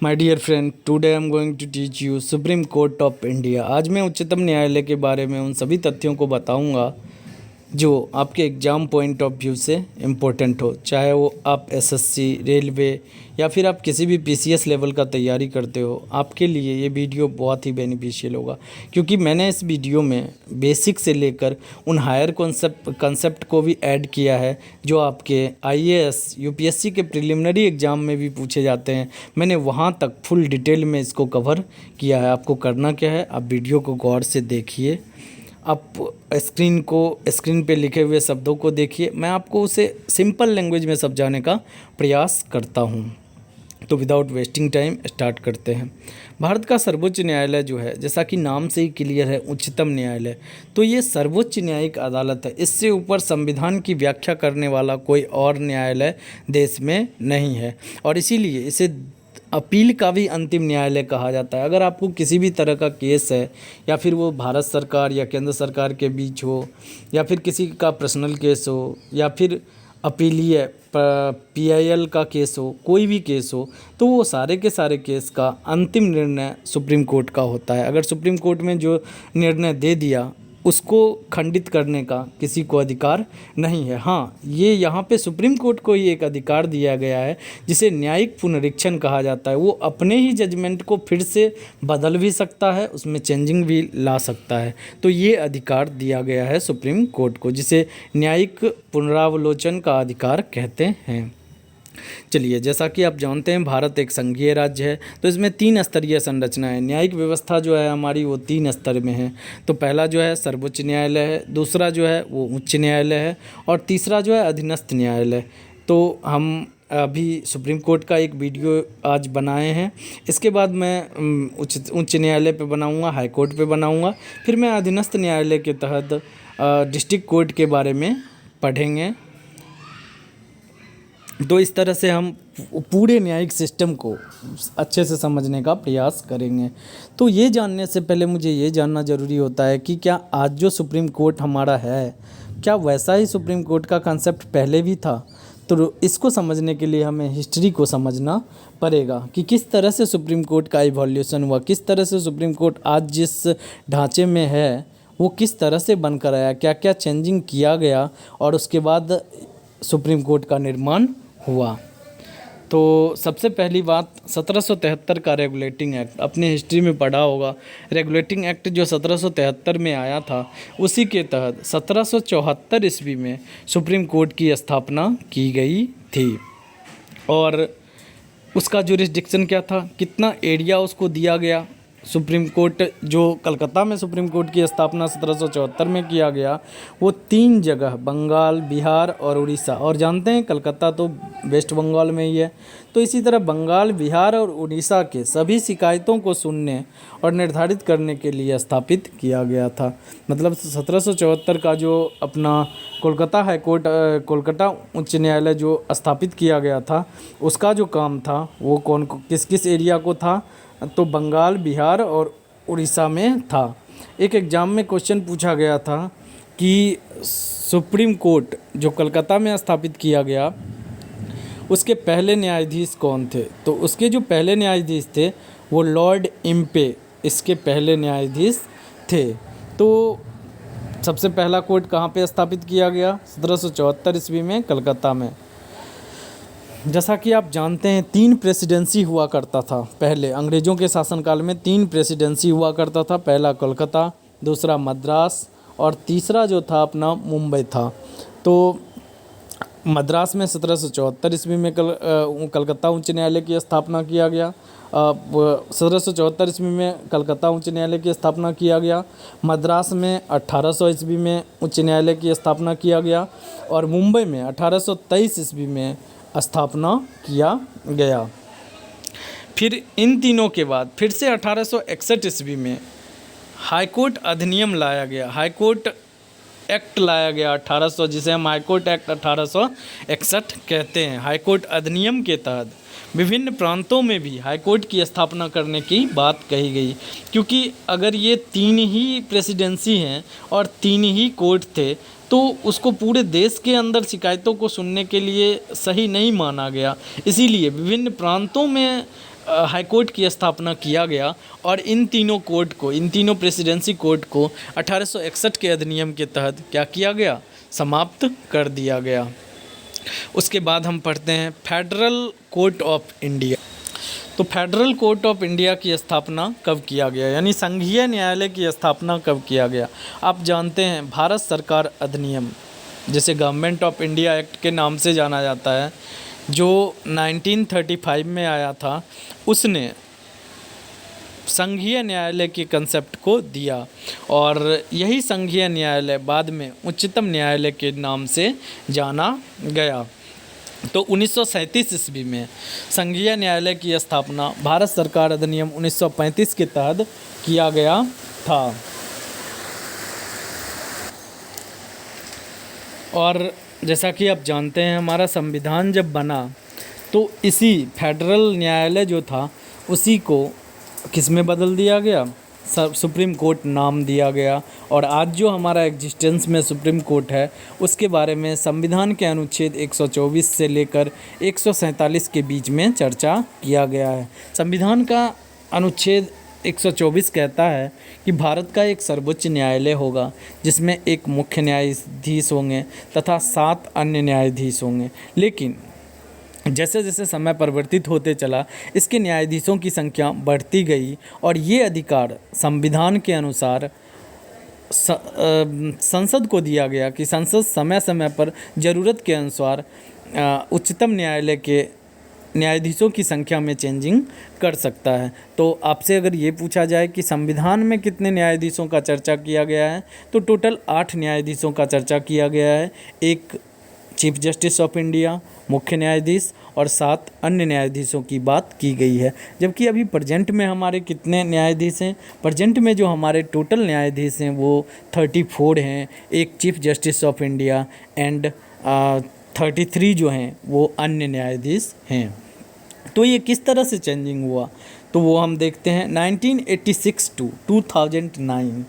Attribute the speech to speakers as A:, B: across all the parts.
A: My dear friend, today I am going to teach you Supreme Court of India. आज मैं उच्चतम न्यायालय के बारे में उन सभी तथ्यों को बताऊंगा जो आपके एग्ज़ाम पॉइंट ऑफ व्यू से इम्पोर्टेंट हो, चाहे वो आप एसएससी, रेलवे या फिर आप किसी भी पीसीएस लेवल का तैयारी करते हो। आपके लिए ये वीडियो बहुत ही बेनिफिशियल होगा, क्योंकि मैंने इस वीडियो में बेसिक से लेकर उन हायर कॉन्सेप्ट को भी ऐड किया है जो आपके आईएएस, यूपीएससी के प्रिलिमिनरी एग्ज़ाम में भी पूछे जाते हैं। मैंने वहाँ तक फुल डिटेल में इसको कवर किया है। आपको करना क्या है, आप वीडियो को गौर से देखिए, आप स्क्रीन पे लिखे हुए शब्दों को देखिए। मैं आपको उसे सिंपल लैंग्वेज में समझाने का प्रयास करता हूँ। तो विदाउट वेस्टिंग टाइम स्टार्ट करते हैं। भारत का सर्वोच्च न्यायालय जो है, जैसा कि नाम से ही क्लियर है, उच्चतम न्यायालय, तो ये सर्वोच्च न्यायिक अदालत है। इससे ऊपर संविधान की व्याख्या करने वाला कोई और न्यायालय देश में नहीं है, और इसीलिए इसे अपील का भी अंतिम न्यायालय कहा जाता है। अगर आपको किसी भी तरह का केस है, या फिर वो भारत सरकार या केंद्र सरकार के बीच हो, या फिर किसी का पर्सनल केस हो, या फिर अपीलीय पीआईएल का केस हो, कोई भी केस हो, तो वो सारे के सारे केस का अंतिम निर्णय सुप्रीम कोर्ट का होता है। अगर सुप्रीम कोर्ट में जो निर्णय दे दिया, उसको खंडित करने का किसी को अधिकार नहीं है। हाँ, ये यहाँ पे सुप्रीम कोर्ट को ही एक अधिकार दिया गया है, जिसे न्यायिक पुनरीक्षण कहा जाता है। वो अपने ही जजमेंट को फिर से बदल भी सकता है, उसमें चेंजिंग भी ला सकता है। तो ये अधिकार दिया गया है सुप्रीम कोर्ट को, जिसे न्यायिक पुनरावलोकन का अधिकार कहते हैं। चलिए, जैसा कि आप जानते हैं, भारत एक संघीय राज्य है, तो इसमें 3 स्तरीय संरचना है। न्यायिक व्यवस्था जो है हमारी, वो 3 स्तर में है। तो पहला जो है सर्वोच्च न्यायालय है, दूसरा जो है वो उच्च न्यायालय है, और तीसरा जो है अधीनस्थ न्यायालय। तो हम अभी सुप्रीम कोर्ट का एक वीडियो आज बनाए हैं। इसके बाद मैं उच्च न्यायालय पे बनाऊंगा, हाई कोर्ट पे बनाऊंगा, फिर मैं अधीनस्थ न्यायालय के तहत डिस्ट्रिक्ट कोर्ट के बारे में पढ़ेंगे। तो इस तरह से हम पूरे न्यायिक सिस्टम को अच्छे से समझने का प्रयास करेंगे। तो ये जानने से पहले मुझे ये जानना ज़रूरी होता है कि क्या आज जो सुप्रीम कोर्ट हमारा है, क्या वैसा ही सुप्रीम कोर्ट का कंसेप्ट पहले भी था। तो इसको समझने के लिए हमें हिस्ट्री को समझना पड़ेगा कि किस तरह से सुप्रीम कोर्ट का इवोल्यूशन हुआ, किस तरह से सुप्रीम कोर्ट आज जिस ढांचे में है वो किस तरह से बनकर आया, क्या क्या चेंजिंग किया गया, और उसके बाद सुप्रीम कोर्ट का निर्माण हुआ। तो सबसे पहली बात, 1773 का रेगुलेटिंग एक्ट, अपने हिस्ट्री में पढ़ा होगा। रेगुलेटिंग एक्ट जो 1773 में आया था, उसी के तहत 1774 ईस्वी में सुप्रीम कोर्ट की स्थापना की गई थी। और उसका जुरिस्डिक्शन क्या था, कितना एरिया उसको दिया गया। सुप्रीम कोर्ट जो कलकत्ता में सुप्रीम कोर्ट की स्थापना 1774 में किया गया, वो 3 जगह, बंगाल, बिहार और उड़ीसा, और जानते हैं कलकत्ता तो वेस्ट बंगाल में ही है। तो इसी तरह बंगाल, बिहार और उड़ीसा के सभी शिकायतों को सुनने और निर्धारित करने के लिए स्थापित किया गया था। मतलब 1774 का जो अपना कोलकाता हाई कोर्ट, कोलकाता उच्च न्यायालय जो स्थापित किया गया था, उसका जो काम था वो किस किस एरिया को था, तो बंगाल, बिहार और उड़ीसा में था। एक एग्ज़ाम में क्वेश्चन पूछा गया था कि सुप्रीम कोर्ट जो कलकत्ता में स्थापित किया गया, उसके पहले न्यायाधीश कौन थे। तो उसके जो पहले न्यायाधीश थे वो लॉर्ड इम्पे इसके पहले न्यायाधीश थे। तो सबसे पहला कोर्ट कहाँ पे स्थापित किया गया, 1774 ईस्वी में कलकत्ता में। जैसा कि आप जानते हैं, 3 प्रेसिडेंसी हुआ करता था पहले। अंग्रेज़ों के शासनकाल में 3 प्रेसिडेंसी हुआ करता था। पहला कोलकाता, दूसरा मद्रास, और तीसरा जो था अपना मुंबई था। तो मद्रास में 1774 ईस्वी में कलकत्ता उच्च न्यायालय की स्थापना किया गया। 1774 ईस्वी में कलकत्ता उच्च न्यायालय की स्थापना किया गया। मद्रास में 1800 ईस्वी में उच्च न्यायालय की स्थापना किया गया, और मुंबई में 1823 ईस्वी में स्थापना किया गया। फिर इन तीनों के बाद फिर से 1861 ईस्वी में हाई कोर्ट अधिनियम लाया गया, हाई कोर्ट एक्ट लाया गया 1800, जिसे हम हाई कोर्ट एक्ट 1861 कहते हैं। हाई कोर्ट अधिनियम के तहत विभिन्न प्रांतों में भी हाई कोर्ट की स्थापना करने की बात कही गई, क्योंकि अगर ये 3 ही प्रेसिडेंसी हैं और 3 ही कोर्ट थे, तो उसको पूरे देश के अंदर शिकायतों को सुनने के लिए सही नहीं माना गया। इसीलिए विभिन्न प्रांतों में हाई कोर्ट की स्थापना किया गया और इन तीनों प्रेसिडेंसी कोर्ट को 1861 के अधिनियम के तहत क्या किया गया, समाप्त कर दिया गया। उसके बाद हम पढ़ते हैं फेडरल कोर्ट ऑफ इंडिया। तो फेडरल कोर्ट ऑफ इंडिया की स्थापना कब किया गया, यानी संघीय न्यायालय की स्थापना कब किया गया। आप जानते हैं भारत सरकार अधिनियम, जिसे गवर्नमेंट ऑफ इंडिया एक्ट के नाम से जाना जाता है, जो 1935 में आया था, उसने संघीय न्यायालय के कंसेप्ट को दिया और यही संघीय न्यायालय बाद में उच्चतम न्यायालय के नाम से जाना गया। तो 1937 ईस्वी में संघीय न्यायालय की स्थापना भारत सरकार अधिनियम 1935 के तहत किया गया था। और जैसा कि आप जानते हैं, हमारा संविधान जब बना तो इसी फेडरल न्यायालय जो था उसी को किस में बदल दिया गया, सुप्रीम कोर्ट नाम दिया गया। और आज जो हमारा एग्जिस्टेंस में सुप्रीम कोर्ट है उसके बारे में संविधान के अनुच्छेद 124 से लेकर 147 के बीच में चर्चा किया गया है। संविधान का अनुच्छेद 124 कहता है कि भारत का एक सर्वोच्च न्यायालय होगा जिसमें एक मुख्य न्यायाधीश होंगे तथा 7 अन्य न्यायाधीश होंगे। लेकिन जैसे जैसे समय परिवर्तित होते चला, इसके न्यायाधीशों की संख्या बढ़ती गई और ये अधिकार संविधान के अनुसार संसद को दिया गया कि संसद समय समय पर ज़रूरत के अनुसार उच्चतम न्यायालय के न्यायाधीशों की संख्या में चेंजिंग कर सकता है। तो आपसे अगर ये पूछा जाए कि संविधान में कितने न्यायाधीशों का चर्चा किया गया है, तो टोटल 8 न्यायाधीशों का चर्चा किया गया है। एक चीफ जस्टिस ऑफ इंडिया, मुख्य न्यायाधीश और 7 अन्य न्यायाधीशों की बात की गई है। जबकि अभी प्रेजेंट में हमारे कितने न्यायाधीश हैं, प्रेजेंट में जो हमारे टोटल न्यायाधीश हैं वो 34 हैं, एक chief justice of India and 33 जो हैं वो अन्य न्यायाधीश हैं। तो ये किस तरह से चेंजिंग हुआ, तो वो हम देखते हैं। 1986 टू 2009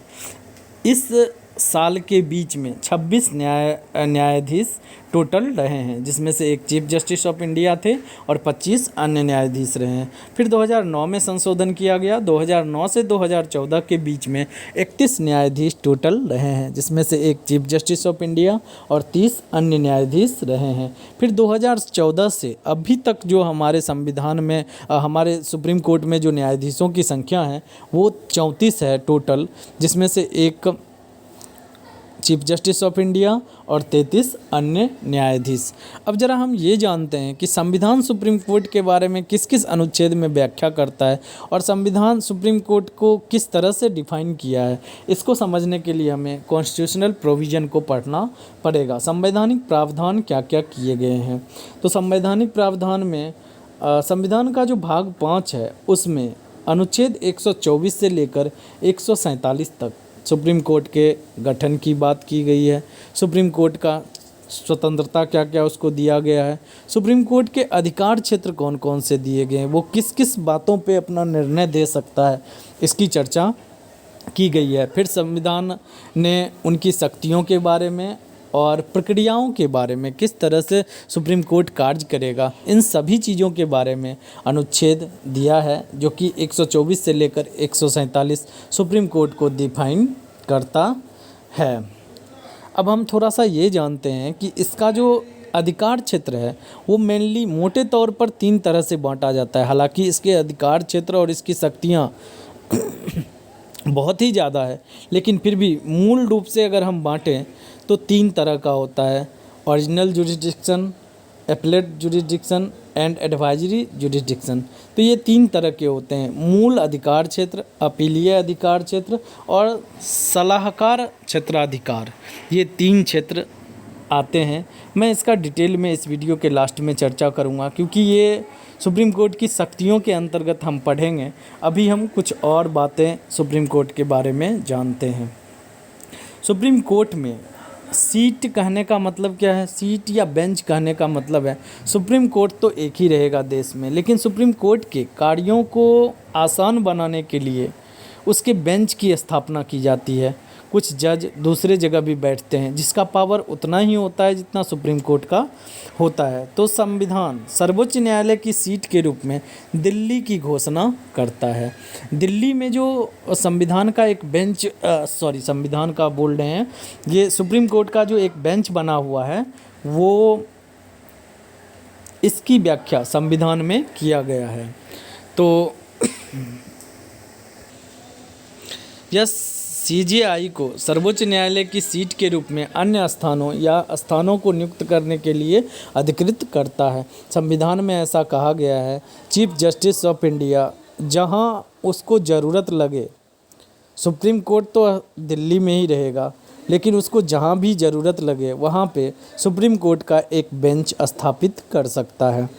A: इस साल के बीच में 26 न्यायाधीश टोटल रहे हैं, जिसमें से एक चीफ जस्टिस ऑफ इंडिया थे और 25 अन्य न्यायाधीश रहे हैं। फिर 2009 में संशोधन किया गया। 2009 से 2014 के बीच में 31 न्यायाधीश टोटल रहे हैं, जिसमें से एक चीफ जस्टिस ऑफ इंडिया और 30 अन्य न्यायाधीश रहे हैं। फिर 2014 से अभी तक जो हमारे संविधान में हमारे सुप्रीम कोर्ट में जो न्यायाधीशों की संख्या है वो 34 है टोटल, जिसमें से एक चीफ जस्टिस ऑफ इंडिया और 33 अन्य न्यायाधीश। अब जरा हम ये जानते हैं कि संविधान सुप्रीम कोर्ट के बारे में किस किस अनुच्छेद में व्याख्या करता है और संविधान सुप्रीम कोर्ट को किस तरह से डिफाइन किया है। इसको समझने के लिए हमें कॉन्स्टिट्यूशनल प्रोविज़न को पढ़ना पड़ेगा। संवैधानिक प्रावधान क्या क्या किए गए हैं, तो संवैधानिक प्रावधान में संविधान का जो भाग 5 है उसमें अनुच्छेद 124 से लेकर 147 तक सुप्रीम कोर्ट के गठन की बात की गई है। सुप्रीम कोर्ट का स्वतंत्रता क्या क्या उसको दिया गया है। सुप्रीम कोर्ट के अधिकार क्षेत्र कौन कौन से दिए गए हैं, वो किस किस बातों पे अपना निर्णय दे सकता है, इसकी चर्चा की गई है। फिर संविधान ने उनकी शक्तियों के बारे में और प्रक्रियाओं के बारे में, किस तरह से सुप्रीम कोर्ट कार्य करेगा, इन सभी चीज़ों के बारे में अनुच्छेद दिया है, जो कि 124 से लेकर 147 सुप्रीम कोर्ट को डिफाइन करता है। अब हम थोड़ा सा ये जानते हैं कि इसका जो अधिकार क्षेत्र है वो मेनली मोटे तौर पर 3 तरह से बांटा जाता है। हालांकि इसके अधिकार क्षेत्र और इसकी शक्तियाँ बहुत ही ज़्यादा है, लेकिन फिर भी मूल रूप से अगर हम बांटें तो 3 तरह का होता है: original jurisdiction, appellate jurisdiction and advisory jurisdiction. तो ये 3 तरह के होते हैं: मूल अधिकार क्षेत्र, अपीलीय अधिकार क्षेत्र और सलाहकार क्षेत्राधिकार। ये 3 क्षेत्र आते हैं। मैं इसका डिटेल में इस वीडियो के लास्ट में चर्चा करूँगा, क्योंकि ये सुप्रीम कोर्ट की शक्तियों के अंतर्गत हम पढ़ेंगे। अभी हम कुछ और बातें सुप्रीम कोर्ट के बारे में जानते हैं। सुप्रीम कोर्ट में सीट कहने का मतलब क्या है, सीट या बेंच कहने का मतलब है सुप्रीम कोर्ट तो एक ही रहेगा देश में, लेकिन सुप्रीम कोर्ट के कार्यों को आसान बनाने के लिए उसके बेंच की स्थापना की जाती है। कुछ जज दूसरे जगह भी बैठते हैं, जिसका पावर उतना ही होता है जितना सुप्रीम कोर्ट का होता है। तो संविधान सर्वोच्च न्यायालय की सीट के रूप में दिल्ली की घोषणा करता है। दिल्ली में जो संविधान का एक बेंच संविधान का बोल रहे हैं, ये सुप्रीम कोर्ट का जो एक बेंच बना हुआ है, वो इसकी व्याख्या संविधान में किया गया है। तो यह सीजेआई को सर्वोच्च न्यायालय की सीट के रूप में अन्य स्थानों या स्थानों को नियुक्त करने के लिए अधिकृत करता है। संविधान में ऐसा कहा गया है, चीफ जस्टिस ऑफ इंडिया जहां उसको ज़रूरत लगे, सुप्रीम कोर्ट तो दिल्ली में ही रहेगा, लेकिन उसको जहां भी ज़रूरत लगे वहां पे सुप्रीम कोर्ट का एक बेंच स्थापित कर सकता है।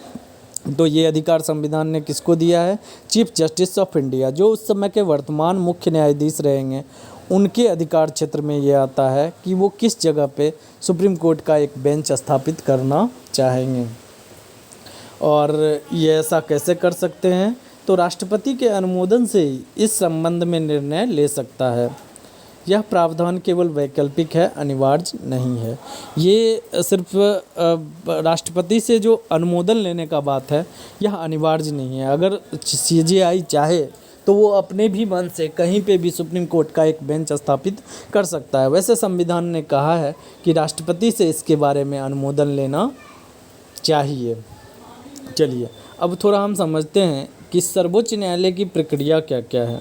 A: तो ये अधिकार संविधान ने किसको दिया है? चीफ जस्टिस ऑफ इंडिया, जो उस समय के वर्तमान मुख्य न्यायाधीश रहेंगे, उनके अधिकार क्षेत्र में ये आता है कि वो किस जगह पे सुप्रीम कोर्ट का एक बेंच स्थापित करना चाहेंगे। और ये ऐसा कैसे कर सकते हैं? तो राष्ट्रपति के अनुमोदन से ही इस संबंध में निर्णय ले सकता है। यह प्रावधान केवल वैकल्पिक है, अनिवार्य नहीं है। ये सिर्फ राष्ट्रपति से जो अनुमोदन लेने का बात है, यह अनिवार्य नहीं है। अगर सीजेआई चाहे तो वो अपने भी मन से कहीं पे भी सुप्रीम कोर्ट का एक बेंच स्थापित कर सकता है। वैसे संविधान ने कहा है कि राष्ट्रपति से इसके बारे में अनुमोदन लेना चाहिए। चलिए अब थोड़ा हम समझते हैं कि सर्वोच्च न्यायालय की प्रक्रिया क्या क्या है।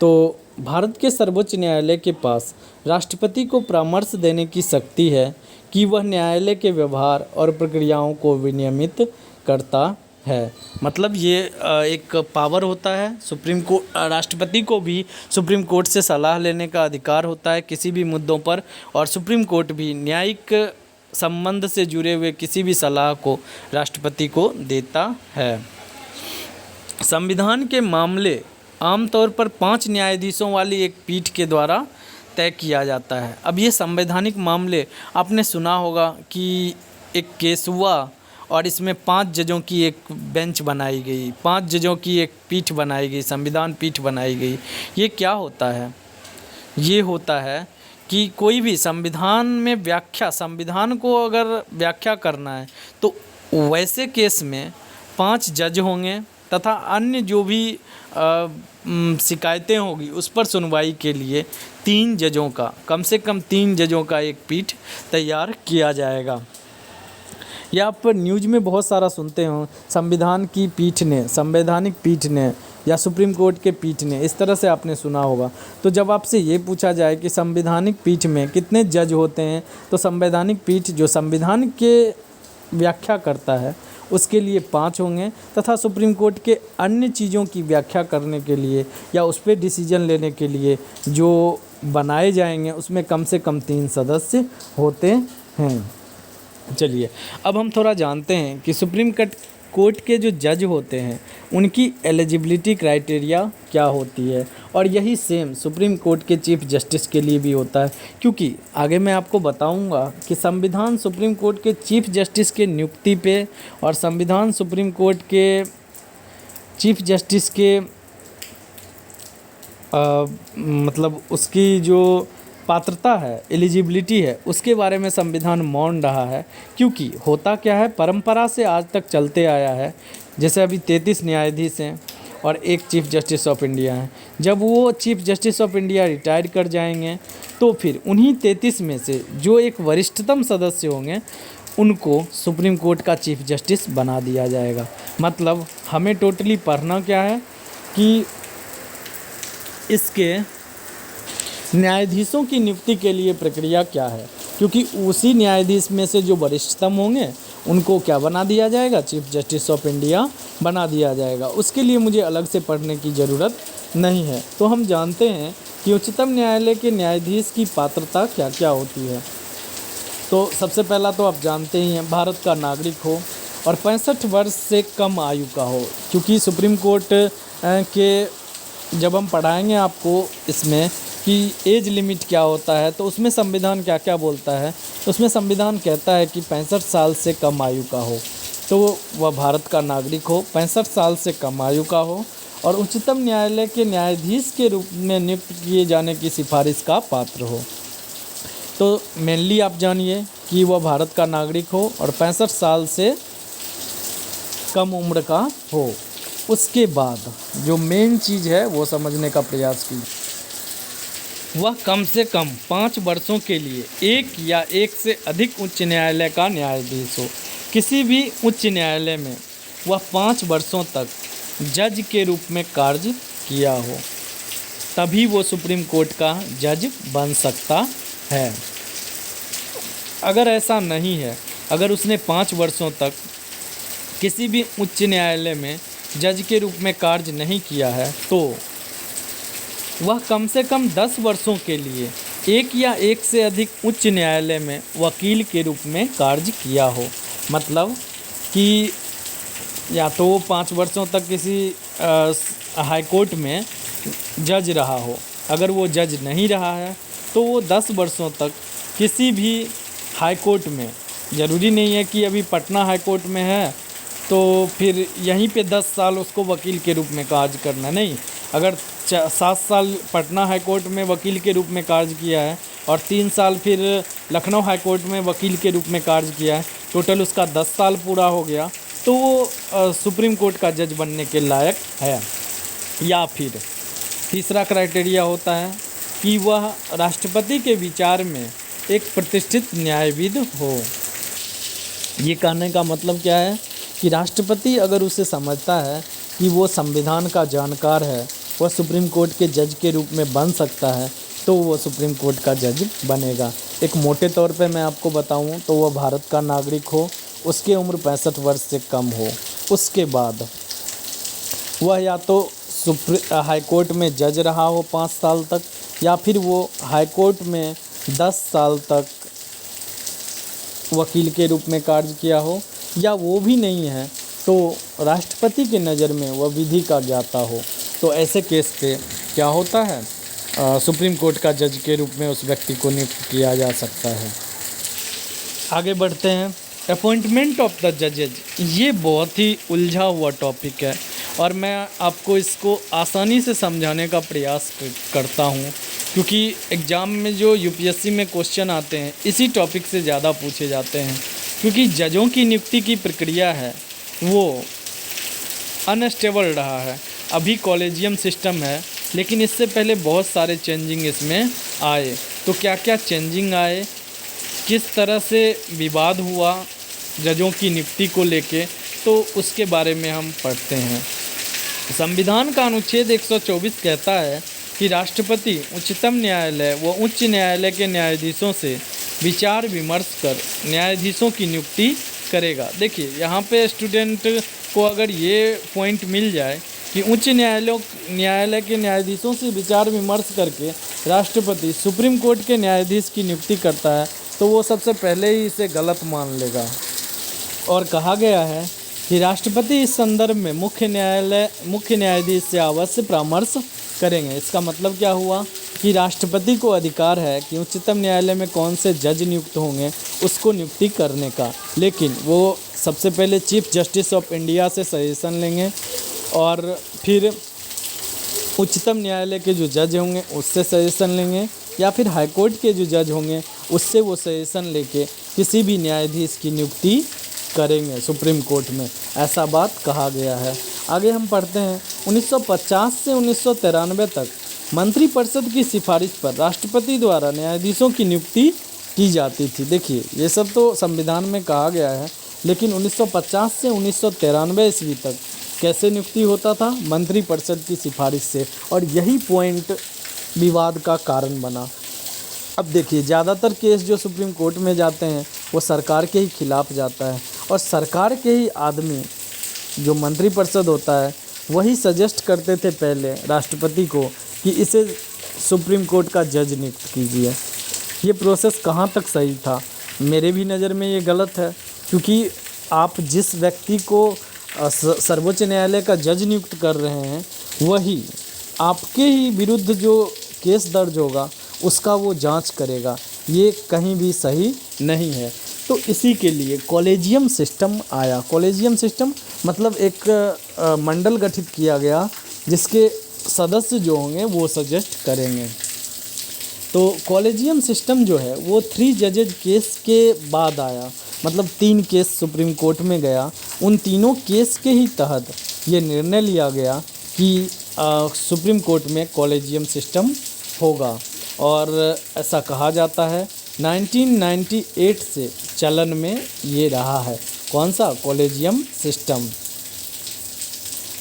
A: तो भारत के सर्वोच्च न्यायालय के पास राष्ट्रपति को परामर्श देने की शक्ति है कि वह न्यायालय के व्यवहार और प्रक्रियाओं को विनियमित करता है। मतलब ये एक पावर होता है। सुप्रीम कोर्ट, राष्ट्रपति को भी सुप्रीम कोर्ट से सलाह लेने का अधिकार होता है किसी भी मुद्दों पर, और सुप्रीम कोर्ट भी न्यायिक संबंध से जुड़े हुए किसी भी सलाह को राष्ट्रपति को देता है। संविधान के मामले आमतौर पर 5 न्यायाधीशों वाली एक पीठ के द्वारा तय किया जाता है। अब ये संवैधानिक मामले आपने सुना होगा कि एक केस हुआ और इसमें 5 जजों की एक बेंच बनाई गई, 5 जजों की एक पीठ बनाई गई, संविधान पीठ बनाई गई। ये क्या होता है? ये होता है कि कोई भी संविधान में संविधान को अगर व्याख्या करना है तो वैसे केस में 5 जज होंगे तथा अन्य जो भी शिकायतें होगी उस पर सुनवाई के लिए 3 जजों का, कम से कम 3 जजों का एक पीठ तैयार किया जाएगा। या आप न्यूज़ में बहुत सारा सुनते हो, संवैधानिक पीठ ने या सुप्रीम कोर्ट के पीठ ने, इस तरह से आपने सुना होगा। तो जब आपसे ये पूछा जाए कि संवैधानिक पीठ में कितने जज होते हैं, तो संवैधानिक पीठ जो संविधान के व्याख्या करता है उसके लिए 5 होंगे, तथा सुप्रीम कोर्ट के अन्य चीज़ों की व्याख्या करने के लिए या उस पर डिसीजन लेने के लिए जो बनाए जाएंगे उसमें कम से कम 3 सदस्य होते हैं। चलिए अब हम थोड़ा जानते हैं कि सुप्रीम कोर्ट के जो जज होते हैं उनकी एलिजिबिलिटी क्राइटेरिया क्या होती है, और यही सेम सुप्रीम कोर्ट के चीफ जस्टिस के लिए भी होता है। क्योंकि आगे मैं आपको बताऊंगा कि संविधान सुप्रीम कोर्ट के चीफ जस्टिस के नियुक्ति पे और संविधान सुप्रीम कोर्ट के चीफ जस्टिस के मतलब उसकी जो पात्रता है, एलिजिबिलिटी है, उसके बारे में संविधान मौन रहा है। क्योंकि होता क्या है, परंपरा से आज तक चलते आया है। जैसे अभी 33 न्यायाधीश हैं और एक चीफ जस्टिस ऑफ इंडिया हैं। जब वो chief justice of India retire कर जाएंगे तो फिर उन्हीं 33 में से जो एक वरिष्ठतम सदस्य होंगे उनको सुप्रीम कोर्ट का चीफ जस्टिस बना दिया जाएगा। मतलब हमें टोटली पढ़ना क्या है कि इसके न्यायाधीशों की नियुक्ति के लिए प्रक्रिया क्या है, क्योंकि उसी न्यायाधीश में से जो वरिष्ठतम होंगे उनको क्या बना दिया जाएगा, चीफ जस्टिस ऑफ इंडिया बना दिया जाएगा। उसके लिए मुझे अलग से पढ़ने की ज़रूरत नहीं है। तो हम जानते हैं कि उच्चतम न्यायालय के न्यायाधीश की पात्रता क्या क्या होती है। तो सबसे पहला तो आप जानते ही हैं, भारत का नागरिक हो और 65 वर्ष से कम आयु का हो। क्योंकि सुप्रीम कोर्ट के जब हम पढ़ाएंगे आपको इसमें कि एज लिमिट क्या होता है, तो उसमें संविधान क्या क्या बोलता है। उसमें संविधान कहता है कि 65 साल से कम आयु का हो तो वह भारत का नागरिक हो, 65 साल से कम आयु का हो और उच्चतम न्यायालय के न्यायाधीश के रूप में नियुक्त किए जाने की सिफारिश का पात्र हो। तो मेनली आप जानिए कि वह भारत का नागरिक हो और 65 साल से कम उम्र का हो। उसके बाद जो मेन चीज़ है वो समझने का प्रयास कीजिए। वह कम से कम 5 वर्षों के लिए एक या एक से अधिक उच्च न्यायालय का न्यायाधीश हो। किसी भी उच्च न्यायालय में वह 5 वर्षों तक जज के रूप में कार्य किया हो, तभी वो सुप्रीम कोर्ट का जज बन सकता है। अगर ऐसा नहीं है, अगर उसने 5 वर्षों तक किसी भी उच्च न्यायालय में जज के रूप में कार्य नहीं किया है, तो वह कम से कम 10 वर्षों के लिए एक या एक से अधिक उच्च न्यायालय में वकील के रूप में कार्य किया हो। मतलब कि या तो वो 5 वर्षों तक किसी हाई कोर्ट में जज रहा हो। अगर वो जज नहीं रहा है तो वो 10 वर्षों तक किसी भी हाई कोर्ट में, ज़रूरी नहीं है कि अभी पटना हाई कोर्ट में है तो फिर यहीं पे 10 साल उसको वकील के रूप में कार्य करना, नहीं। अगर 7 साल पटना हाई कोर्ट में वकील के रूप में कार्य किया है और 3 साल फिर लखनऊ हाई कोर्ट में वकील के रूप में कार्य किया है, टोटल उसका 10 साल पूरा हो गया, तो वो सुप्रीम कोर्ट का जज बनने के लायक है। या फिर तीसरा क्राइटेरिया होता है कि वह राष्ट्रपति के विचार में एक प्रतिष्ठित न्यायविद हो। ये कहने का मतलब क्या है कि राष्ट्रपति अगर उसे समझता है कि वो संविधान का जानकार है, वह सुप्रीम कोर्ट के जज के रूप में बन सकता है, तो वह सुप्रीम कोर्ट का जज बनेगा। एक मोटे तौर पे मैं आपको बताऊं तो वह भारत का नागरिक हो, उसकी उम्र 65 वर्ष से कम हो। उसके बाद वह या तो हाई कोर्ट में जज रहा हो 5 साल तक, या फिर वो हाई कोर्ट में 10 साल तक वकील के रूप में कार्य किया हो, या वो भी नहीं है तो राष्ट्रपति के नज़र में वह विधि का ज्ञाता हो। तो ऐसे केस पे क्या होता है, सुप्रीम कोर्ट का जज के रूप में उस व्यक्ति को नियुक्त किया जा सकता है। आगे बढ़ते हैं। अपॉइंटमेंट ऑफ द जजेज, ये बहुत ही उलझा हुआ टॉपिक है और मैं आपको इसको आसानी से समझाने का प्रयास करता हूँ, क्योंकि एग्ज़ाम में जो यूपीएससी में क्वेश्चन आते हैं इसी टॉपिक से ज़्यादा पूछे जाते हैं। क्योंकि जजों की नियुक्ति की प्रक्रिया है वो अनस्टेबल रहा है। अभी कॉलेजियम सिस्टम है, लेकिन इससे पहले बहुत सारे चेंजिंग इसमें आए। तो क्या क्या चेंजिंग आए, किस तरह से विवाद हुआ जजों की नियुक्ति को लेके, तो उसके बारे में हम पढ़ते हैं। संविधान का अनुच्छेद 124 कहता है कि राष्ट्रपति उच्चतम न्यायालय व उच्च न्यायालय के न्यायाधीशों से विचार विमर्श कर न्यायाधीशों की नियुक्ति करेगा। देखिए यहाँ पे स्टूडेंट को अगर ये पॉइंट मिल जाए कि उच्च न्यायालय के न्यायाधीशों से विचार विमर्श करके राष्ट्रपति सुप्रीम कोर्ट के न्यायाधीश की नियुक्ति करता है, तो वो सबसे पहले ही इसे गलत मान लेगा। और कहा गया है कि राष्ट्रपति इस संदर्भ में मुख्य न्यायाधीश से अवश्य परामर्श करेंगे। इसका मतलब क्या हुआ कि राष्ट्रपति को अधिकार है कि उच्चतम न्यायालय में कौन से जज नियुक्त होंगे उसको नियुक्ति करने का, लेकिन वो सबसे पहले चीफ जस्टिस ऑफ इंडिया से सजेशन लेंगे और फिर उच्चतम न्यायालय के जो जज होंगे उससे सजेशन लेंगे, या फिर हाई कोर्ट के जो जज होंगे उससे वो सजेशन लेके किसी भी न्यायाधीश की नियुक्ति करेंगे सुप्रीम कोर्ट में। ऐसा बात कहा गया है। आगे हम पढ़ते हैं। 1950 से 1993 तक मंत्रिपरिषद की सिफारिश पर राष्ट्रपति द्वारा न्यायाधीशों की नियुक्ति की जाती थी। देखिए ये सब तो संविधान में कहा गया है, लेकिन 1950 से 1993 ईस्वी तक कैसे नियुक्ति होता था, मंत्रिपरिषद की सिफारिश से, और यही पॉइंट विवाद का कारण बना। अब देखिए ज़्यादातर केस जो सुप्रीम कोर्ट में जाते हैं वो सरकार के ही खिलाफ जाता है, और सरकार के ही आदमी जो मंत्रिपरिषद होता है वही सजेस्ट करते थे पहले राष्ट्रपति को कि इसे सुप्रीम कोर्ट का जज नियुक्त कीजिए। ये प्रोसेस कहाँ तक सही था? मेरे भी नज़र में ये गलत है, क्योंकि आप जिस व्यक्ति को सर्वोच्च न्यायालय का जज नियुक्त कर रहे हैं वही आपके ही विरुद्ध जो केस दर्ज होगा उसका वो जांच करेगा। ये कहीं भी सही नहीं है। तो इसी के लिए कॉलेजियम सिस्टम आया। कॉलेजियम सिस्टम मतलब एक मंडल गठित किया गया जिसके सदस्य जो होंगे वो सजेस्ट करेंगे। तो कॉलेजियम सिस्टम जो है वो 3 जजेज केस के बाद आया, मतलब 3 केस सुप्रीम कोर्ट में गया। उन तीनों केस के ही तहत ये निर्णय लिया गया कि सुप्रीम कोर्ट में कॉलेजियम सिस्टम होगा। और ऐसा कहा जाता है 1998 से चलन में ये रहा है। कौन सा? Collegium system.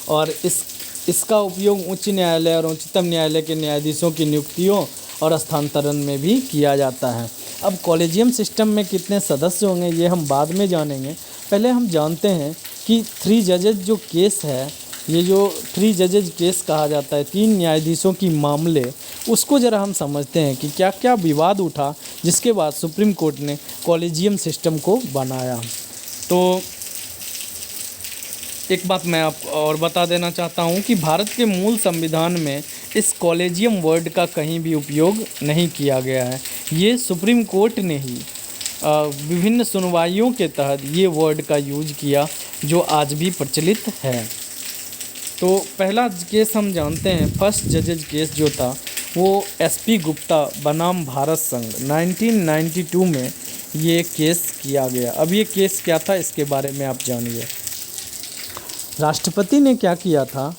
A: और इसका उपयोग उच्च न्यायालय और उच्चतम न्यायालय के न्यायाधीशों की नियुक्तियों और स्थानांतरण में भी किया जाता है। अब कॉलेजियम सिस्टम में कितने सदस्य होंगे ये हम बाद में जानेंगे। पहले हम जानते हैं कि 3 जजेज जो केस है, ये जो 3 जजेज केस कहा जाता है, 3 न्यायाधीशों की मामले, उसको ज़रा हम समझते हैं कि क्या क्या विवाद उठा जिसके बाद सुप्रीम कोर्ट ने कॉलेजियम सिस्टम को बनाया। तो एक बात मैं आपको और बता देना चाहता हूं कि भारत के मूल संविधान में इस कॉलेजियम वर्ड का कहीं भी उपयोग नहीं किया गया है। ये सुप्रीम कोर्ट ने ही विभिन्न सुनवाइयों के तहत ये वर्ड का यूज किया, जो आज भी प्रचलित है। तो पहला केस हम जानते हैं, फर्स्ट जजेज केस जो था वो एसपी गुप्ता बनाम भारत संघ 1992 में ये केस किया गया। अब ये केस क्या था इसके बारे में आप जानिए। राष्ट्रपति ने क्या किया था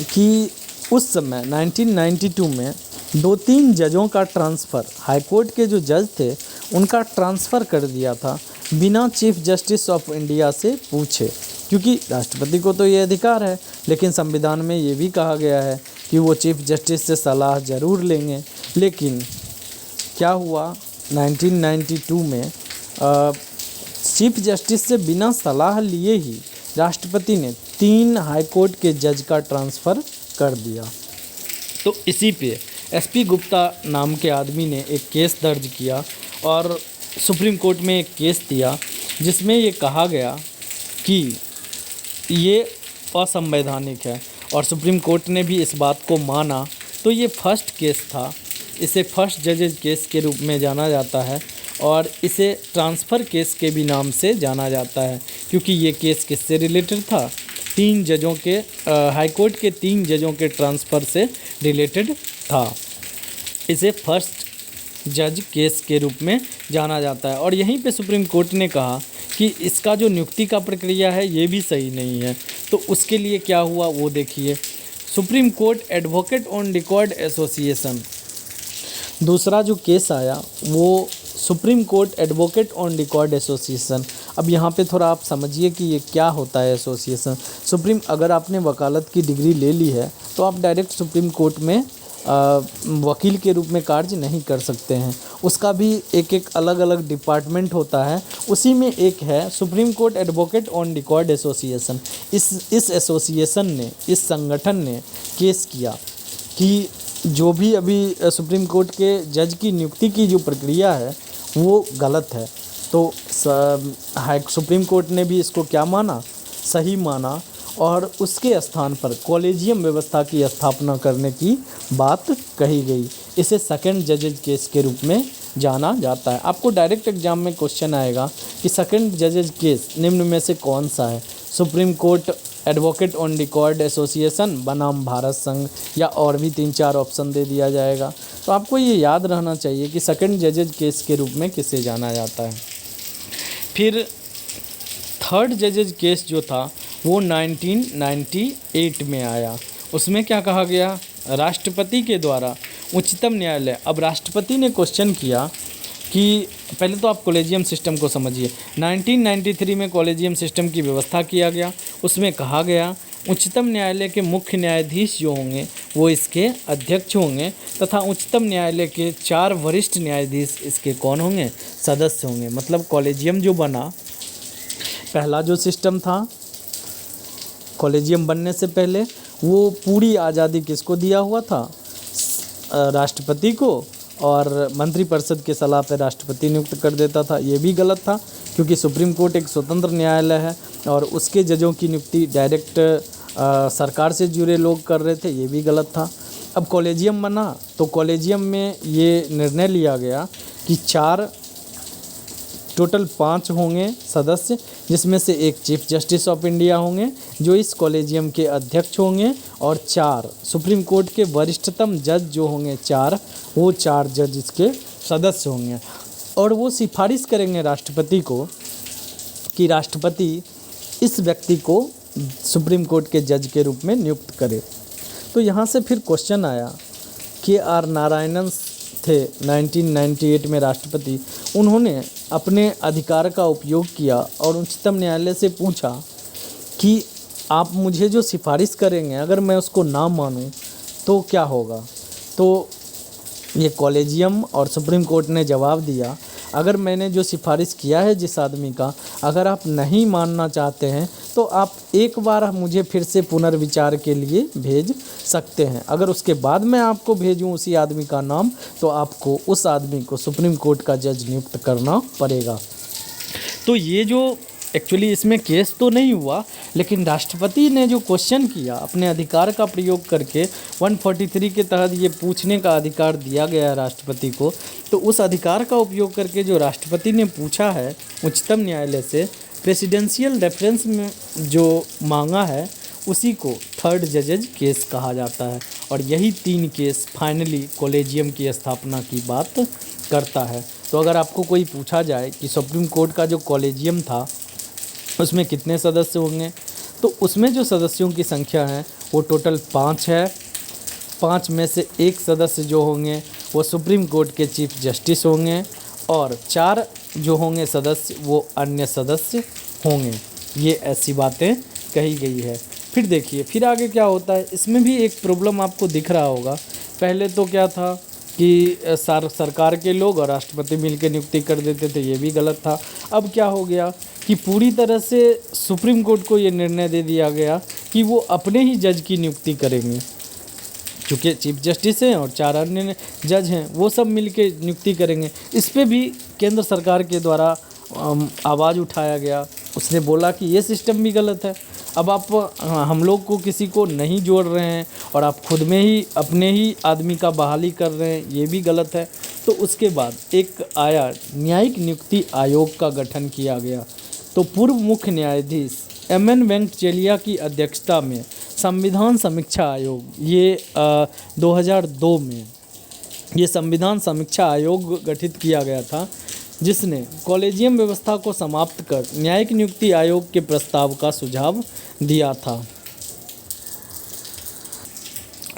A: कि उस समय 1992 में 2-3 जजों का ट्रांसफ़र, हाईकोर्ट के जो जज थे उनका ट्रांसफ़र कर दिया था बिना चीफ जस्टिस ऑफ इंडिया से पूछे, क्योंकि राष्ट्रपति को तो ये अधिकार है, लेकिन संविधान में ये भी कहा गया है कि वो चीफ जस्टिस से सलाह ज़रूर लेंगे। लेकिन क्या हुआ 1992 में चीफ जस्टिस से बिना सलाह लिए ही राष्ट्रपति ने 3 हाईकोर्ट के जज का ट्रांसफ़र कर दिया। तो इसी पे एसपी गुप्ता नाम के आदमी ने एक केस दर्ज किया और सुप्रीम कोर्ट में एक केस दिया, जिसमें ये कहा गया कि ये असंवैधानिक है, और सुप्रीम कोर्ट ने भी इस बात को माना। तो ये फर्स्ट केस था, इसे फर्स्ट जजेज केस के रूप में जाना जाता है, और इसे ट्रांसफ़र केस के भी नाम से जाना जाता है, क्योंकि ये केस किससे रिलेटेड था? 3 जजों के हाईकोर्ट के 3 जजों के ट्रांसफ़र से रिलेटेड था। इसे फर्स्ट जज केस के रूप में जाना जाता है। और यहीं पे सुप्रीम कोर्ट ने कहा कि इसका जो नियुक्ति का प्रक्रिया है ये भी सही नहीं है। तो उसके लिए क्या हुआ वो देखिए। Supreme court advocate on record association, दूसरा जो केस आया वो supreme court advocate on record association. अब यहाँ पे थोड़ा आप समझिए कि ये क्या होता है एसोसिएशन। अगर आपने वकालत की डिग्री ले ली है तो आप डायरेक्ट सुप्रीम कोर्ट में वकील के रूप में कार्य नहीं कर सकते हैं। उसका भी एक अलग अलग डिपार्टमेंट होता है, उसी में एक है supreme court advocate on record association. इस एसोसिएशन ने, इस संगठन ने केस किया कि जो भी अभी सुप्रीम कोर्ट के जज की नियुक्ति की जो प्रक्रिया है वो गलत है। तो सुप्रीम कोर्ट ने भी इसको क्या माना? सही माना, और उसके स्थान पर कॉलेजियम व्यवस्था की स्थापना करने की बात कही गई। इसे सेकंड जजेज केस के रूप में जाना जाता है। आपको डायरेक्ट एग्जाम में क्वेश्चन आएगा कि सेकंड जजेज केस निम्न में से कौन सा है? Supreme court advocate on record association बनाम भारत संघ, या और भी 3-4 ऑप्शन दे दिया जाएगा। तो आपको ये याद रहना चाहिए कि सेकंड जजेज केस के रूप में किसे जाना जाता है। फिर थर्ड जजेज केस जो था वो 1998 में आया। उसमें क्या कहा गया? राष्ट्रपति के द्वारा उच्चतम न्यायालय, अब राष्ट्रपति ने क्वेश्चन किया कि पहले तो आप कॉलेजियम सिस्टम को समझिए। 1993 में कॉलेजियम सिस्टम की व्यवस्था किया गया। उसमें कहा गया उच्चतम न्यायालय के मुख्य न्यायाधीश जो होंगे वो इसके अध्यक्ष होंगे, तथा उच्चतम न्यायालय के 4 वरिष्ठ न्यायाधीश इसके कौन होंगे? सदस्य होंगे। मतलब कॉलेजियम जो बना, पहला जो सिस्टम था कॉलेजियम बनने से पहले, वो पूरी आज़ादी किसको दिया हुआ था? राष्ट्रपति को, और मंत्रिपरिषद के सलाह पर राष्ट्रपति नियुक्त कर देता था। ये भी गलत था, क्योंकि सुप्रीम कोर्ट एक स्वतंत्र न्यायालय है और उसके जजों की नियुक्ति डायरेक्ट सरकार से जुड़े लोग कर रहे थे। ये भी गलत था। अब कॉलेजियम बना तो कॉलेजियम में ये निर्णय लिया गया कि 4 टोटल 5 होंगे सदस्य, जिसमें से एक चीफ जस्टिस ऑफ इंडिया होंगे जो इस कॉलेजियम के अध्यक्ष होंगे, और 4 सुप्रीम कोर्ट के वरिष्ठतम जज जो होंगे 4, वो 4 जज इसके सदस्य होंगे। और वो सिफारिश करेंगे राष्ट्रपति को कि राष्ट्रपति इस व्यक्ति को सुप्रीम कोर्ट के जज के रूप में नियुक्त करे। तो यहाँ से फिर क्वेश्चन आया, KR नारायणन थे 1998 में राष्ट्रपति, उन्होंने अपने अधिकार का उपयोग किया और उच्चतम न्यायालय से पूछा कि आप मुझे जो सिफारिश करेंगे अगर मैं उसको ना मानूं तो क्या होगा। तो ये कॉलेजियम और सुप्रीम कोर्ट ने जवाब दिया, अगर मैंने जो सिफारिश किया है जिस आदमी का, अगर आप नहीं मानना चाहते हैं तो आप एक बार मुझे फिर से पुनर्विचार के लिए भेज सकते हैं। अगर उसके बाद मैं आपको भेजूं उसी आदमी का नाम, तो आपको उस आदमी को सुप्रीम कोर्ट का जज नियुक्त करना पड़ेगा। तो ये जो एक्चुअली इसमें केस तो नहीं हुआ, लेकिन राष्ट्रपति ने जो क्वेश्चन किया अपने अधिकार का प्रयोग करके, 143 के तहत ये पूछने का अधिकार दिया गया है राष्ट्रपति को, तो उस अधिकार का उपयोग करके जो राष्ट्रपति ने पूछा है उच्चतम न्यायालय से, प्रेसिडेंशियल रेफरेंस में जो मांगा है उसी को थर्ड जजेज केस कहा जाता है। और यही 3 केस फाइनली कॉलेजियम की स्थापना की बात करता है। तो अगर आपको कोई पूछा जाए कि सुप्रीम कोर्ट का जो कॉलेजियम था उसमें कितने सदस्य होंगे, तो उसमें जो सदस्यों की संख्या है वो टोटल 5 है। 5 में से एक सदस्य जो होंगे वो सुप्रीम कोर्ट के चीफ जस्टिस होंगे, और 4 जो होंगे सदस्य वो अन्य सदस्य होंगे। ये ऐसी बातें कही गई है। फिर देखिए फिर आगे क्या होता है, इसमें भी एक प्रॉब्लम आपको दिख रहा होगा। पहले तो क्या था कि सरकार के लोग और राष्ट्रपति मिलकर नियुक्ति कर देते थे, ये भी गलत था। अब क्या हो गया कि पूरी तरह से सुप्रीम कोर्ट को ये निर्णय दे दिया गया कि वो अपने ही जज की नियुक्ति करेंगे, क्योंकि चीफ जस्टिस हैं और 4 अन्य जज हैं, वो सब मिलके नियुक्ति करेंगे। इस पे भी केंद्र सरकार के द्वारा आवाज़ उठाया गया। उसने बोला कि ये सिस्टम भी गलत है। अब आप हम लोग को किसी को नहीं जोड़ रहे हैं और आप खुद में ही अपने ही आदमी का बहाली कर रहे हैं, ये भी गलत है। तो उसके बाद एक आया न्यायिक नियुक्ति आयोग का गठन किया गया। तो पूर्व मुख्य न्यायाधीश MN वेंकटचेलिया की अध्यक्षता में संविधान समीक्षा आयोग, ये 2002 में ये संविधान समीक्षा आयोग गठित किया गया था, जिसने कॉलेजियम व्यवस्था को समाप्त कर न्यायिक नियुक्ति आयोग के प्रस्ताव का सुझाव दिया था।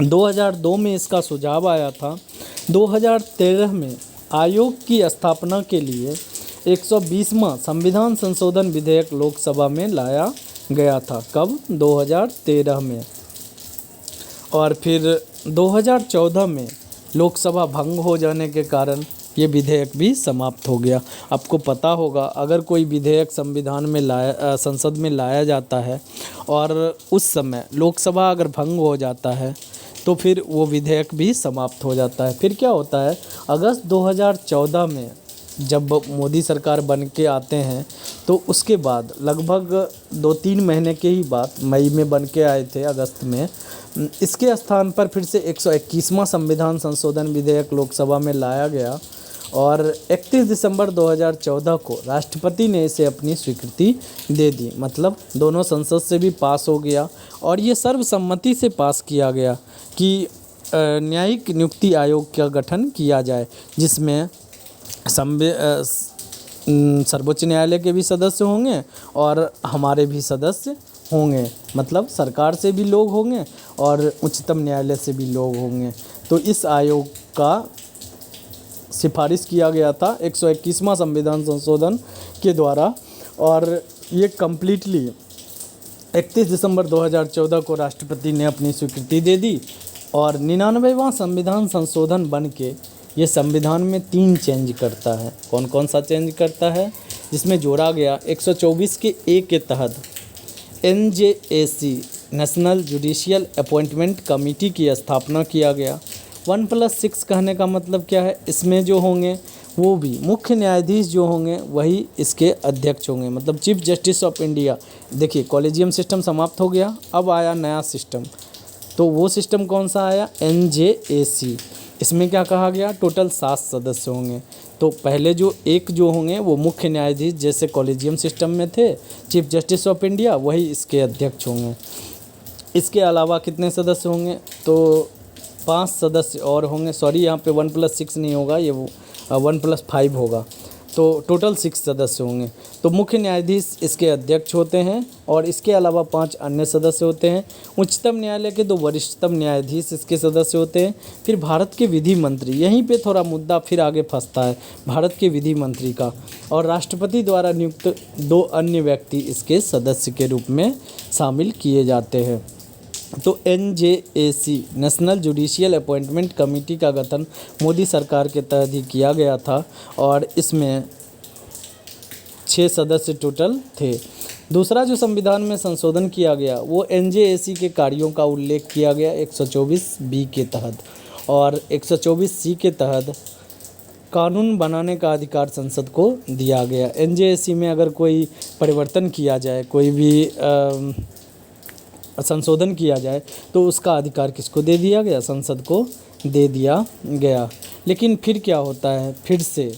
A: 2002 में इसका सुझाव आया था। 2013 में आयोग की स्थापना के लिए 120वां संविधान संशोधन विधेयक लोकसभा में लाया गया था। कब? 2013 में। और फिर 2014 में लोकसभा भंग हो जाने के कारण ये विधेयक भी समाप्त हो गया। आपको पता होगा अगर कोई विधेयक संविधान में संसद में लाया जाता है और उस समय लोकसभा अगर भंग हो जाता है तो फिर वो विधेयक भी समाप्त हो जाता है। फिर क्या होता है, अगस्त 2014 में जब मोदी सरकार बन के आते हैं तो उसके बाद लगभग 2-3 महीने के ही बाद, मई में बन के आए थे अगस्त में, इसके स्थान पर फिर से 121वां संविधान संशोधन विधेयक लोकसभा में लाया गया और 31 दिसंबर 2014 को राष्ट्रपति ने इसे अपनी स्वीकृति दे दी। मतलब दोनों संसद से भी पास हो गया और ये सर्वसम्मति से पास किया गया कि न्यायिक नियुक्ति आयोग का गठन किया जाए, जिसमें सर्वोच्च न्यायालय के भी सदस्य होंगे और हमारे भी सदस्य होंगे। मतलब सरकार से भी लोग होंगे और उच्चतम न्यायालय से भी लोग होंगे। तो इस आयोग का सिफारिश किया गया था 121वां संविधान संशोधन के द्वारा और ये कम्प्लीटली 31 दिसंबर 2014 को राष्ट्रपति ने अपनी स्वीकृति दे दी और 99वां संविधान संशोधन बन के ये संविधान में 3 चेंज करता है। कौन कौन सा चेंज करता है? जिसमें जोड़ा गया 124 के ए के तहत NJAC national judicial appointment committee की स्थापना किया गया। 1+6 कहने का मतलब क्या है? इसमें जो होंगे वो भी मुख्य न्यायाधीश जो होंगे वही इसके अध्यक्ष होंगे, मतलब चीफ जस्टिस ऑफ इंडिया। देखिए कॉलेजियम सिस्टम समाप्त हो गया, अब आया नया सिस्टम। तो वो सिस्टम कौन सा आया? NJAC। इसमें क्या कहा गया, टोटल 7 सदस्य होंगे। तो पहले जो होंगे वो मुख्य न्यायाधीश जैसे कॉलेजियम सिस्टम में थे, चीफ जस्टिस ऑफ इंडिया, वही इसके अध्यक्ष होंगे। इसके अलावा कितने सदस्य होंगे, तो 5 सदस्य और होंगे। सॉरी, यहाँ पे 1+6 नहीं होगा, ये 1+5 होगा। तो टोटल 6 सदस्य होंगे। तो मुख्य न्यायाधीश इसके अध्यक्ष होते हैं और इसके अलावा 5 अन्य सदस्य होते हैं। उच्चतम न्यायालय के 2 वरिष्ठतम न्यायाधीश इसके सदस्य होते हैं। फिर भारत के विधि मंत्री, यहीं पे थोड़ा मुद्दा फिर आगे फंसता है भारत के विधि मंत्री का, और राष्ट्रपति द्वारा नियुक्त 2 अन्य व्यक्ति इसके सदस्य के रूप में शामिल किए जाते हैं। तो NJAC national judicial appointment committee का गठन मोदी सरकार के तहत ही किया गया था और इसमें 6 सदस्य टोटल थे। दूसरा जो संविधान में संशोधन किया गया वो NJAC के कार्यों का उल्लेख किया गया 124B के तहत, और 124C के तहत कानून बनाने का अधिकार संसद को दिया गया। NJAC में अगर कोई परिवर्तन किया जाए, कोई भी संशोधन किया जाए, तो उसका अधिकार किसको दे दिया गया, संसद को दे दिया गया। लेकिन फिर क्या होता है, फिर से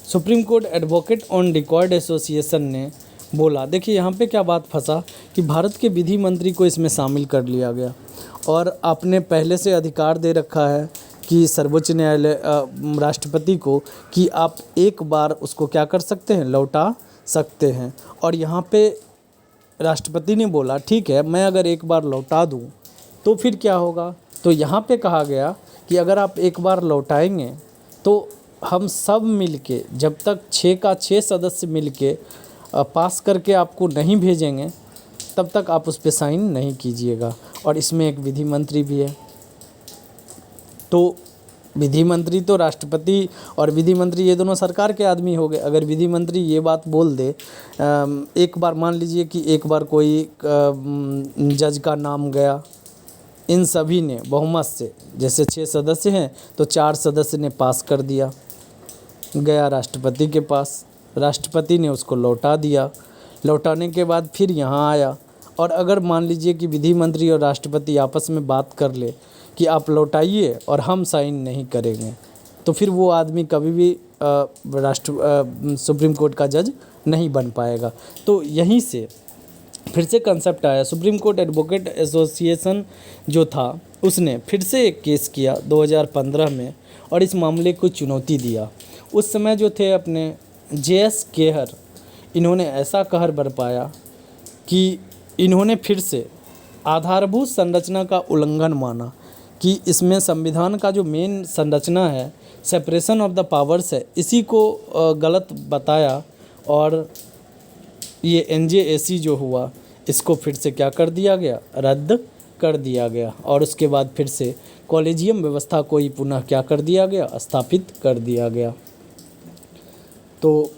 A: supreme court advocate on record association ने बोला, देखिए यहाँ पे क्या बात फंसा कि भारत के विधि मंत्री को इसमें शामिल कर लिया गया और आपने पहले से अधिकार दे रखा है कि सर्वोच्च न्यायालय राष्ट्रपति को कि आप एक बार उसको क्या कर सकते हैं, लौटा सकते हैं। और यहाँ पे राष्ट्रपति ने बोला ठीक है, मैं अगर एक बार लौटा दूं तो फिर क्या होगा, तो यहाँ पे कहा गया कि अगर आप एक बार लौटाएंगे तो हम सब मिलके, जब तक 6 का 6 सदस्य मिलके पास करके आपको नहीं भेजेंगे तब तक आप उस पर साइन नहीं कीजिएगा। और इसमें एक विधि मंत्री भी है। तो विधि मंत्री तो राष्ट्रपति और विधि मंत्री ये दोनों सरकार के आदमी हो गए। अगर विधि मंत्री ये बात बोल दे, एक बार मान लीजिए कि एक बार कोई जज का नाम गया, इन सभी ने बहुमत से, जैसे 6 सदस्य हैं तो 4 सदस्य ने पास कर दिया, गया राष्ट्रपति के पास, राष्ट्रपति ने उसको लौटा दिया, लौटाने के बाद फिर यहाँ आया। और अगर मान लीजिए कि विधि मंत्री और राष्ट्रपति आपस में बात कर ले कि आप लौटाइए और हम साइन नहीं करेंगे, तो फिर वो आदमी कभी भी सुप्रीम कोर्ट का जज नहीं बन पाएगा। तो यहीं से फिर से कंसेप्ट आया। सुप्रीम कोर्ट एडवोकेट एसोसिएशन जो था उसने फिर से एक केस किया 2015 में और इस मामले को चुनौती दिया। उस समय जो थे अपने JS केहर, इन्होंने ऐसा कहर बरपाया कि इन्होंने फिर से आधारभूत संरचना का उल्लंघन माना कि इसमें संविधान का जो मेन संरचना है, सेपरेशन ऑफ द पावर्स है, इसी को गलत बताया और ये NJAC जो हुआ इसको फिर से क्या कर दिया गया, रद्द कर दिया गया। और उसके बाद फिर से कॉलेजियम व्यवस्था को ही पुनः क्या कर दिया गया, स्थापित कर दिया गया। तो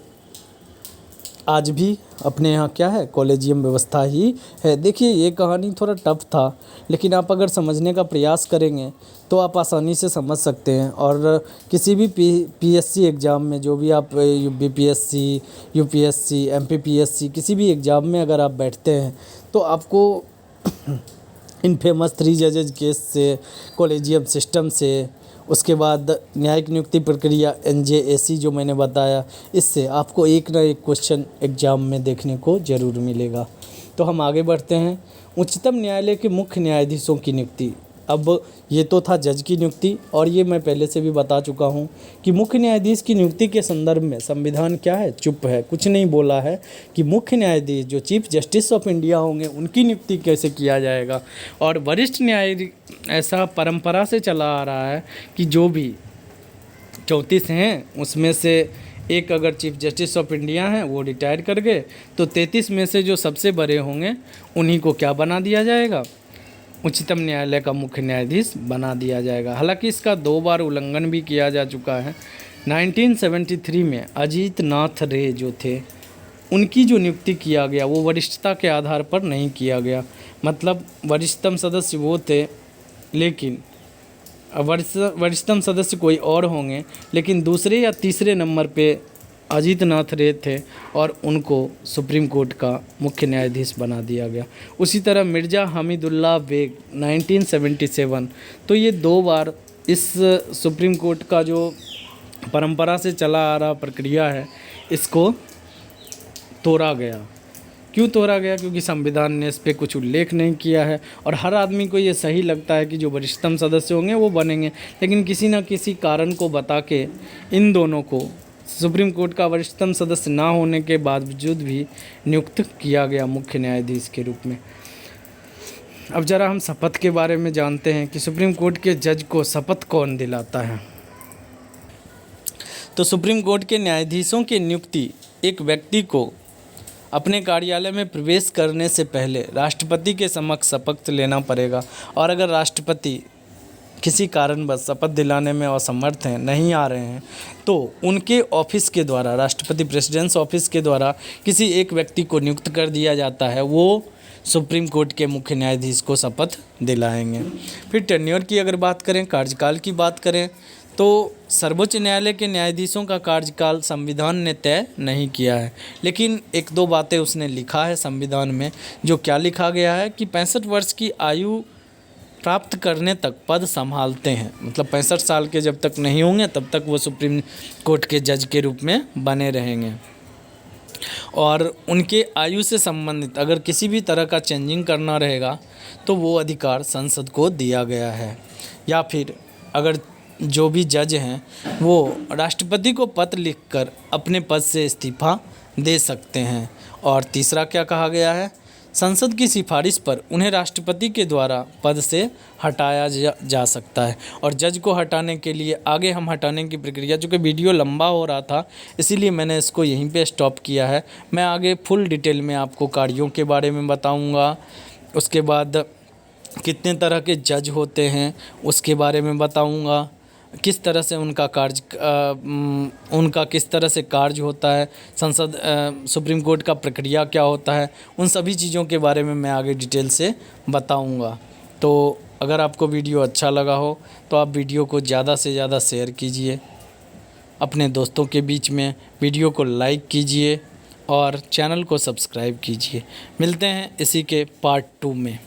A: आज भी अपने यहाँ क्या है, कॉलेजियम व्यवस्था ही है। देखिए ये कहानी थोड़ा टफ था, लेकिन आप अगर समझने का प्रयास करेंगे तो आप आसानी से समझ सकते हैं। और किसी भी PSC एग्ज़ाम में, जो भी आप BPSC, UPSC, MPPSC, किसी भी एग्ज़ाम में अगर आप बैठते हैं तो आपको इन फेमस 3 जजेज केस से, कॉलेजियम सिस्टम से, उसके बाद न्यायिक नियुक्ति प्रक्रिया NJAC जो मैंने बताया, इससे आपको एक ना एक क्वेश्चन एग्जाम में देखने को ज़रूर मिलेगा। तो हम आगे बढ़ते हैं। उच्चतम न्यायालय के मुख्य न्यायाधीशों की नियुक्ति। अब ये तो था जज की नियुक्ति, और ये मैं पहले से भी बता चुका हूँ कि मुख्य न्यायाधीश की नियुक्ति के संदर्भ में संविधान क्या है, चुप है, कुछ नहीं बोला है कि मुख्य न्यायाधीश जो चीफ जस्टिस ऑफ इंडिया होंगे उनकी नियुक्ति कैसे किया जाएगा। और वरिष्ठ न्यायाधीश, ऐसा परंपरा से चला आ रहा है कि जो भी 34 हैं उसमें से एक अगर चीफ जस्टिस ऑफ इंडिया हैं वो रिटायर कर गए तो 33 में से जो सबसे बड़े होंगे उन्हीं को क्या बना दिया जाएगा, उच्चतम न्यायालय का मुख्य न्यायाधीश बना दिया जाएगा। हालांकि इसका 2 बार उल्लंघन भी किया जा चुका है। 1973 में अजीत नाथ रे जो थे उनकी जो नियुक्ति किया गया वो वरिष्ठता के आधार पर नहीं किया गया। मतलब वरिष्ठतम सदस्य वो थे, लेकिन वरिष्ठतम सदस्य कोई और होंगे, लेकिन दूसरे या तीसरे नंबर पे अजीत नाथ रे थे और उनको सुप्रीम कोर्ट का मुख्य न्यायाधीश बना दिया गया। उसी तरह मिर्ज़ा हमीदुल्लाह बेग 1977, तो ये 2 बार इस सुप्रीम कोर्ट का जो परंपरा से चला आ रहा प्रक्रिया है, इसको तोड़ा गया। क्यों तोड़ा गया? क्योंकि संविधान ने इस पे कुछ उल्लेख नहीं किया है और हर आदमी को ये सही लगता है कि जो वरिष्ठतम सदस्य होंगे वो बनेंगे, लेकिन किसी न किसी कारण को बता के इन दोनों को सुप्रीम कोर्ट का वरिष्ठतम सदस्य ना होने के बावजूद भी नियुक्त किया गया मुख्य न्यायाधीश के रूप में। अब ज़रा हम शपथ के बारे में जानते हैं कि सुप्रीम कोर्ट के जज को शपथ कौन दिलाता है। तो सुप्रीम कोर्ट के न्यायाधीशों की नियुक्ति एक व्यक्ति को अपने कार्यालय में प्रवेश करने से पहले राष्ट्रपति के समक्ष शपथ लेना पड़ेगा, और अगर राष्ट्रपति किसी कारणवश शपथ दिलाने में असमर्थ हैं, नहीं आ रहे हैं, तो उनके ऑफिस के द्वारा, राष्ट्रपति प्रेसिडेंस ऑफिस के द्वारा किसी एक व्यक्ति को नियुक्त कर दिया जाता है, वो सुप्रीम कोर्ट के मुख्य न्यायाधीश को शपथ दिलाएंगे। फिर टेन्योर की अगर बात करें, कार्यकाल की बात करें, तो सर्वोच्च न्यायालय के न्यायाधीशों का कार्यकाल संविधान ने तय नहीं किया है, लेकिन एक दो बातें उसने लिखा है संविधान में। जो क्या लिखा गया है कि 65 वर्ष की आयु प्राप्त करने तक पद संभालते हैं, मतलब 65 साल के जब तक नहीं होंगे तब तक वो सुप्रीम कोर्ट के जज के रूप में बने रहेंगे। और उनके आयु से संबंधित अगर किसी भी तरह का चेंजिंग करना रहेगा तो वो अधिकार संसद को दिया गया है, या फिर अगर जो भी जज हैं वो राष्ट्रपति को पत्र लिखकर अपने पद से इस्तीफा दे सकते हैं। और तीसरा क्या कहा गया है, संसद की सिफारिश पर उन्हें राष्ट्रपति के द्वारा पद से हटाया जा सकता है। और जज को हटाने के लिए आगे हम हटाने की प्रक्रिया, चूँकि वीडियो लंबा हो रहा था इसीलिए मैंने इसको यहीं पे स्टॉप किया है। मैं आगे फुल डिटेल में आपको कार्यों के बारे में बताऊंगा, उसके बाद कितने तरह के जज होते हैं उसके बारे में बताऊंगा, किस तरह से उनका किस तरह से कार्य होता है, संसद सुप्रीम कोर्ट का प्रक्रिया क्या होता है, उन सभी चीज़ों के बारे में मैं आगे डिटेल से बताऊंगा। तो अगर आपको वीडियो अच्छा लगा हो तो आप वीडियो को ज़्यादा से ज़्यादा शेयर कीजिए अपने दोस्तों के बीच में, वीडियो को लाइक कीजिए और चैनल को सब्सक्राइब कीजिए। मिलते हैं इसी के पार्ट 2 में।